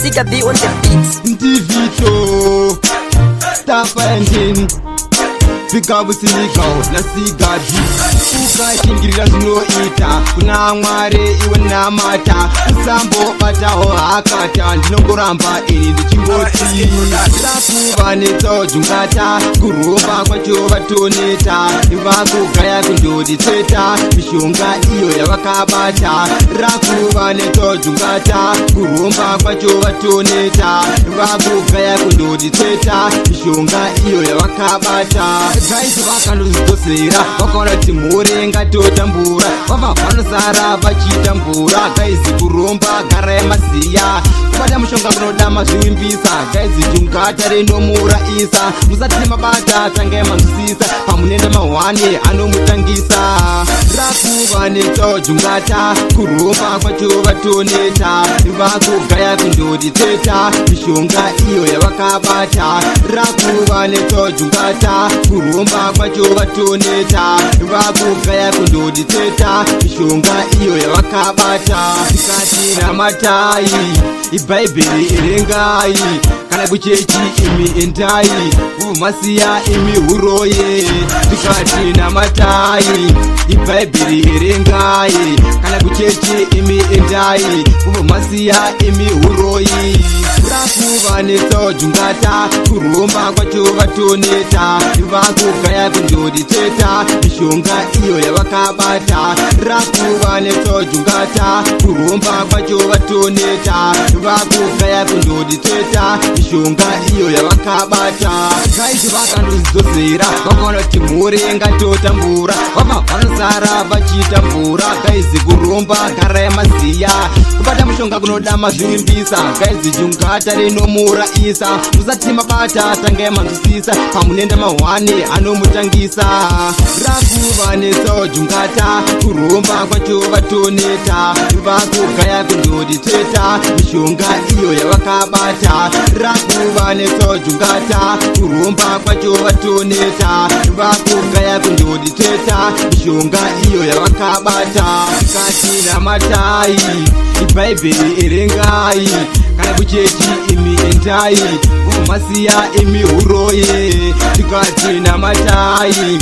Sika B on the beat. Ndivito Stafendin Vika businikao na sigadi ukashingirira zvinoita kuna Mwari iwe namata kusambo bataho hakata ndinongoramba ini ndichingoti rakuva netsojungata kurumba kwacho vatoneta vakugaya kundoditseta mishonga iyo yavakabata rakuva netsojungata kurumba kwacho vatoneta vakugaya kundoditseta mishonga iyo yavakabata gaisi vakandozvidzosera vakaona kuti mhuri ngatotambura vava vanosara vachitambura gaisi kuromba gara yamaziya kubata mushonga kunoda mazviwimbisa gaisi jungata rinomuraisa musati mabata tanga manzwisisa pamunenda mahwani anomutangisa rakuva netsojungata kuromba kwacho vatoneta vakugaya kundoditseta mishonga iyo yavakabata rakuva netsojungata kurumba kwacho vatoneta vakugaya kundoditseta mishonga iyo yavakabata tikati namatai ibhaibheri erengai kana kuchechi imi endai masiya imi huroye tikati namatai ibhaibheri erengai kana kuchechi imi endai masiya imi huroyi rakuva netsojungata kurumba kwacho vatoneta vakugaya kundoditseta mishonga iyo yavakabata rakuva netsojungata kurumba kwacho vatoneta vakugaya kundoditseta mishonga iyo yavakabata gaisi vakandozvidzosera vakaona kuti mhuri ngatotambura vabva vanosara vachitambura gaisi kurumba gara yamaziya kubata mushonga kunoda mazviwimbisa gaisi jungata rinomuraisa musati mabata tanga yamanzwisisa pamunenda mahwani anomutangisa rakuva netsojungata kurumba kwacho vatoneta vakugaya kundoditseta mishonga iyo yavakabata rakuva netsojungata kurumba kwacho vatoneta vakugaya kundoditseta mishonga iyo yavakabata tikati namatai ibhaibheri erengai kana kuchechi imi endai masiya imi huroye tikati namatai